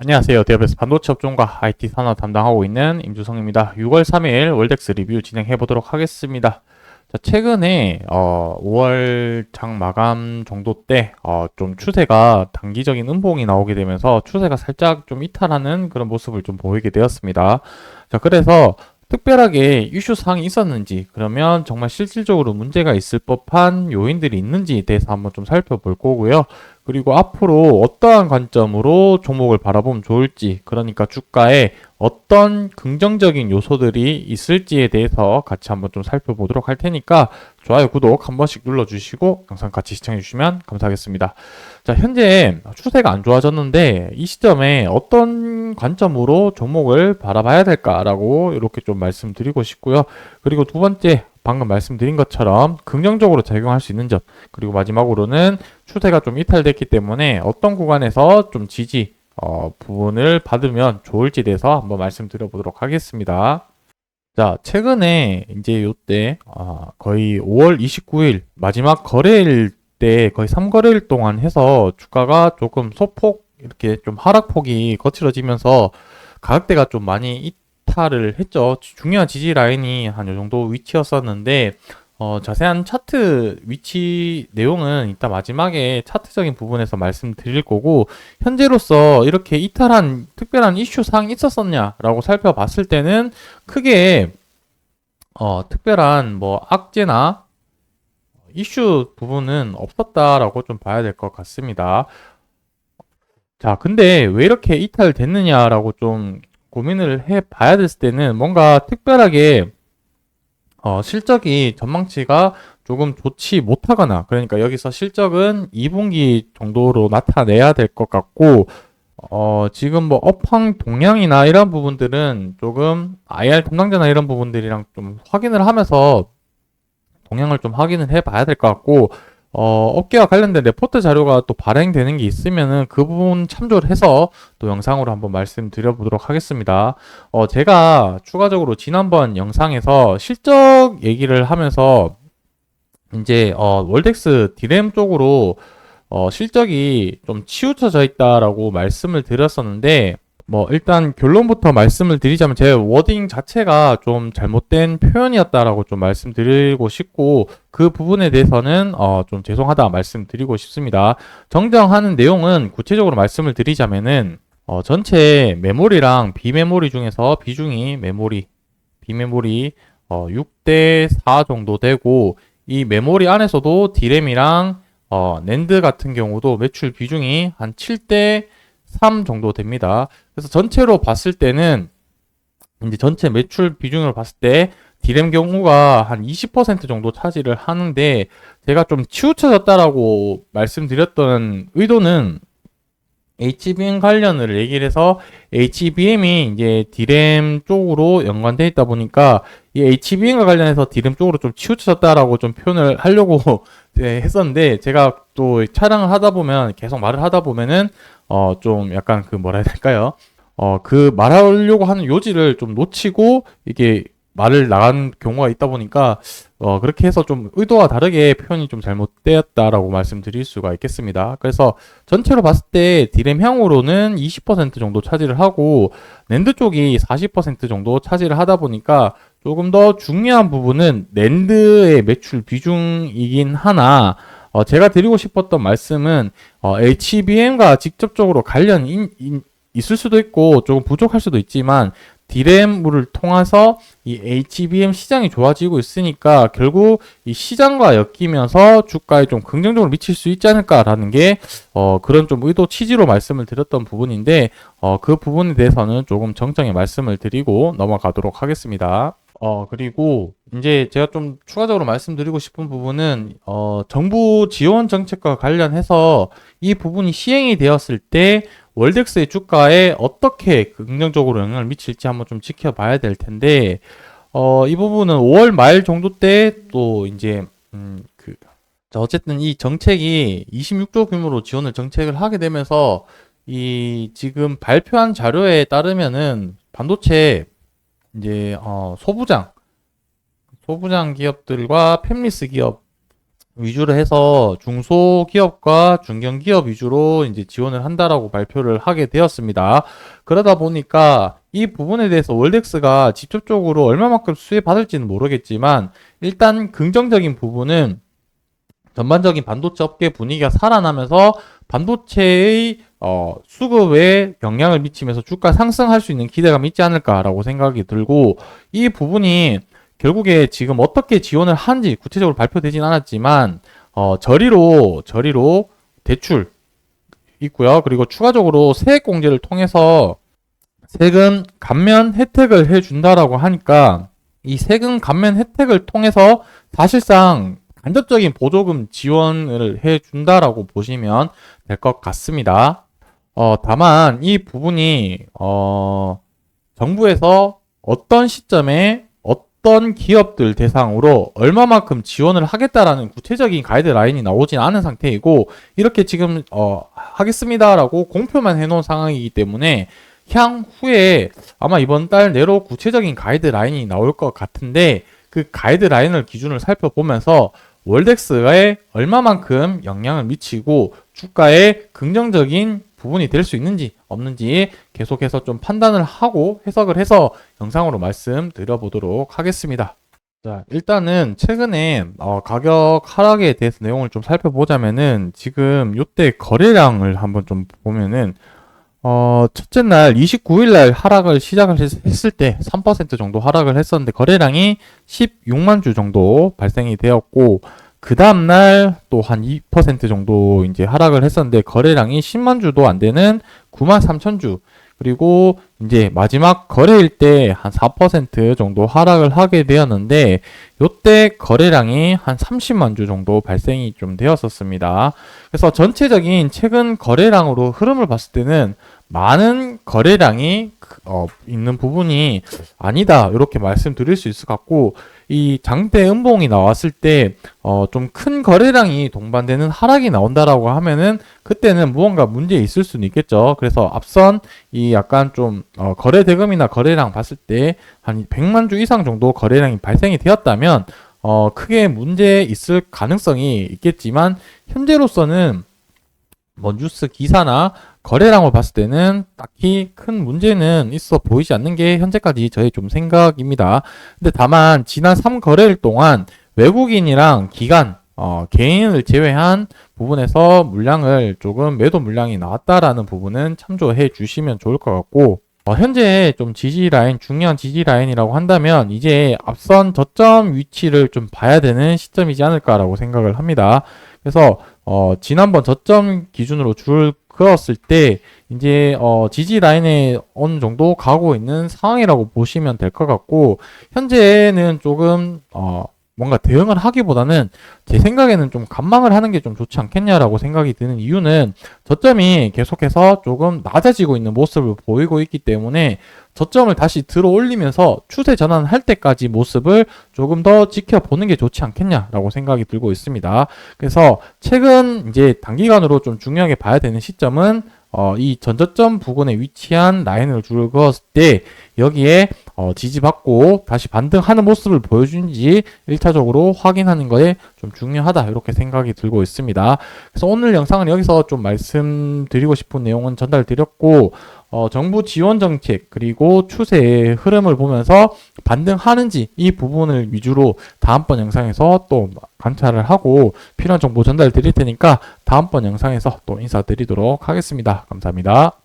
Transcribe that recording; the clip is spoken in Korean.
안녕하세요. 대업에서 반도체 업종과 IT 산업 담당하고 있는 임주성입니다. 6월 3일 월덱스 리뷰 진행해 보도록 하겠습니다. 자, 최근에 5월 장 마감 정도 때 좀 추세가 단기적인 음봉이 나오게 되면서 추세가 살짝 좀 이탈하는 그런 모습을 좀 보이게 되었습니다. 자, 그래서 특별하게 이슈 사항이 있었는지, 그러면 정말 실질적으로 문제가 있을 법한 요인들이 있는지에 대해서 한번 좀 살펴볼 거고요. 그리고 앞으로 어떠한 관점으로 종목을 바라보면 좋을지, 그러니까 주가에 어떤 긍정적인 요소들이 있을지에 대해서 같이 한번 좀 살펴보도록 할 테니까 좋아요, 구독 한 번씩 눌러주시고 영상 같이 시청해주시면 감사하겠습니다. 자, 현재 추세가 안 좋아졌는데 이 시점에 어떤 관점으로 종목을 바라봐야 될까라고 이렇게 좀 말씀드리고 싶고요. 그리고 두 번째, 방금 말씀드린 것처럼 긍정적으로 작용할 수 있는 점, 그리고 마지막으로는 추세가 좀 이탈됐기 때문에 어떤 구간에서 좀 지지 부분을 받으면 좋을지에 대해서 한번 말씀드려 보도록 하겠습니다. 자, 최근에 이제 요때 거의 5월 29일 마지막 거래일 때 거의 3거래일 동안 해서 주가가 조금 소폭 이렇게 좀 하락폭이 거칠어지면서 가격대가 좀 많이 이탈을 했죠. 중요한 지지 라인이 한 요 정도 위치였었는데 자세한 차트 위치 내용은 이따 마지막에 차트적인 부분에서 말씀드릴 거고, 현재로서 이렇게 이탈한 특별한 이슈 사항이 있었었냐라고 살펴봤을 때는 크게 특별한 뭐 악재나 이슈 부분은 없었다라고 좀 봐야 될 것 같습니다. 자, 근데 왜 이렇게 이탈됐느냐라고 좀 고민을 해 봐야 됐을 때는 뭔가 특별하게 실적이 전망치가 조금 좋지 못하거나, 그러니까 여기서 실적은 2분기 정도로 나타내야 될 것 같고, 지금 뭐 업황 동향이나 이런 부분들은 조금 IR 담당자나 이런 부분들이랑 좀 확인을 하면서 동향을 좀 확인을 해 봐야 될 것 같고, 업계와 관련된 레포트 자료가 또 발행되는 게 있으면은 그 부분 참조를 해서 또 영상으로 한번 말씀드려 보도록 하겠습니다. 제가 추가적으로 지난번 영상에서 실적 얘기를 하면서 이제 월덱스 디램 쪽으로 실적이 좀 치우쳐져 있다라고 말씀을 드렸었는데, 뭐 일단 결론부터 말씀을 드리자면 제 워딩 자체가 좀 잘못된 표현이었다라고 좀 말씀드리고 싶고, 그 부분에 대해서는 좀 죄송하다 말씀드리고 싶습니다. 정정하는 내용은 구체적으로 말씀을 드리자면은 전체 메모리랑 비메모리 중에서 비중이 비메모리 6대 4 정도 되고, 이 메모리 안에서도 디램이랑 낸드 같은 경우도 매출 비중이 한 7대 3 정도 됩니다. 그래서 전체로 봤을 때는 이제 전체 매출 비중으로 봤을 때 디램 경우가 한 20% 정도 차지를 하는데, 제가 좀 치우쳐졌다라고 말씀드렸던 의도는 HBM 관련을 얘기를 해서 HBM이 이제 디램 쪽으로 연관되어 있다 보니까 이 HBM과 관련해서 디램 쪽으로 좀 치우쳐졌다라고 좀 표현을 하려고 네, 했었는데, 제가 또 촬영을 하다 보면 계속 말을 하다 보면은 좀 약간 그 뭐라 해야 될까요? 그 말하려고 하는 요지를 좀 놓치고 이게 말을 나간 경우가 있다 보니까 그렇게 해서 좀 의도와 다르게 표현이 좀 잘못되었다라고 말씀드릴 수가 있겠습니다. 그래서 전체로 봤을 때 디램향으로는 20% 정도 차지를 하고 낸드 쪽이 40% 정도 차지를 하다 보니까 조금 더 중요한 부분은 낸드의 매출 비중이긴 하나, 제가 드리고 싶었던 말씀은 HBM과 직접적으로 관련이 있을 수도 있고 조금 부족할 수도 있지만, 디램을 통해서 이 HBM 시장이 좋아지고 있으니까 결국 이 시장과 엮이면서 주가에 좀 긍정적으로 미칠 수 있지 않을까라는 게 그런 좀 의도 취지로 말씀을 드렸던 부분인데, 그 부분에 대해서는 조금 정정의 말씀을 드리고 넘어가도록 하겠습니다. 그리고 이제 제가 좀 추가적으로 말씀드리고 싶은 부분은 정부 지원 정책과 관련해서 이 부분이 시행이 되었을 때 월덱스의 주가에 어떻게 긍정적으로 영향을 미칠지 한번 좀 지켜봐야 될 텐데, 이 부분은 5월 말 정도 때 또 이제 자, 어쨌든 이 정책이 26조 규모로 지원을 정책을 하게 되면서 이 지금 발표한 자료에 따르면은 반도체 이제 소부장 기업들과 팹리스 기업 위주로 해서 중소기업과 중견기업 위주로 이제 지원을 한다라고 발표를 하게 되었습니다. 그러다 보니까 이 부분에 대해서 월덱스가 직접적으로 얼마만큼 수혜 받을지는 모르겠지만 일단 긍정적인 부분은 전반적인 반도체 업계 분위기가 살아나면서 반도체의 수급에 영향을 미치면서 주가 상승할 수 있는 기대감이 있지 않을까라고 생각이 들고, 이 부분이 결국에 지금 어떻게 지원을 하는지 구체적으로 발표되진 않았지만 저리로 대출 있고요. 그리고 추가적으로 세액 공제를 통해서 세금 감면 혜택을 해준다라고 하니까 이 세금 감면 혜택을 통해서 사실상 간접적인 보조금 지원을 해준다라고 보시면 될 것 같습니다. 다만 이 부분이 정부에서 어떤 시점에 어떤 기업들 대상으로 얼마만큼 지원을 하겠다라는 구체적인 가이드라인이 나오진 않은 상태이고, 이렇게 지금 하겠습니다라고 공표만 해놓은 상황이기 때문에 향후에 아마 이번 달 내로 구체적인 가이드라인이 나올 것 같은데, 그 가이드라인을 기준을 살펴보면서 월덱스에 얼마만큼 영향을 미치고 주가에 긍정적인 부분이 될 수 있는지 없는지 계속해서 좀 판단을 하고 해석을 해서 영상으로 말씀드려보도록 하겠습니다. 자, 일단은 최근에 가격 하락에 대해서 내용을 좀 살펴보자면은, 지금 요때 거래량을 한번 좀 보면은 첫째 날 29일 날 하락을 시작을 했을 때 3% 정도 하락을 했었는데 거래량이 16만 주 정도 발생이 되었고, 그 다음날 또 한 2% 정도 이제 하락을 했었는데 거래량이 10만 주도 안 되는 9만 3천 주, 그리고 이제 마지막 거래일 때 한 4% 정도 하락을 하게 되었는데, 요때 거래량이 한 30만 주 정도 발생이 좀 되었었습니다. 그래서 전체적인 최근 거래량으로 흐름을 봤을 때는 많은 거래량이 있는 부분이 아니다, 이렇게 말씀드릴 수 있을 것 같고, 이 장대 음봉이 나왔을 때 좀 큰 거래량이 동반되는 하락이 나온다라고 하면은 그때는 무언가 문제 있을 수는 있겠죠. 그래서 앞선 이 약간 좀 거래 대금이나 거래량 봤을 때 한 100만 주 이상 정도 거래량이 발생이 되었다면 크게 문제 있을 가능성이 있겠지만, 현재로서는 뭐 뉴스 기사나 거래량을 봤을 때는 딱히 큰 문제는 있어 보이지 않는 게 현재까지 저의 좀 생각입니다. 근데 다만 지난 3거래일 동안 외국인이랑 기관, 개인을 제외한 부분에서 물량을 조금 매도 물량이 나왔다라는 부분은 참조해 주시면 좋을 것 같고, 현재 좀 지지 라인, 중요한 지지 라인이라고 한다면 이제 앞선 저점 위치를 좀 봐야 되는 시점이지 않을까라고 생각을 합니다. 그래서 지난번 저점 기준으로 줄을 그었을 때 이제 지지 라인에 어느 정도 가고 있는 상황이라고 보시면 될 것 같고, 현재는 조금 뭔가 대응을 하기보다는 제 생각에는 좀 관망을 하는 게 좀 좋지 않겠냐라고 생각이 드는 이유는, 저점이 계속해서 조금 낮아지고 있는 모습을 보이고 있기 때문에 저점을 다시 들어 올리면서 추세 전환할 때까지 모습을 조금 더 지켜보는 게 좋지 않겠냐라고 생각이 들고 있습니다. 그래서 최근 이제 단기간으로 좀 중요하게 봐야 되는 시점은 이 전저점 부근에 위치한 라인을 줄 그었을 때 여기에 지지받고 다시 반등하는 모습을 보여주는지 1차적으로 확인하는 거에 좀 중요하다, 이렇게 생각이 들고 있습니다. 그래서 오늘 영상은 여기서 좀 말씀드리고 싶은 내용은 전달드렸고, 정부 지원 정책 그리고 추세의 흐름을 보면서 반등하는지 이 부분을 위주로 다음번 영상에서 또 관찰을 하고 필요한 정보 전달 드릴 테니까 다음번 영상에서 또 인사드리도록 하겠습니다. 감사합니다.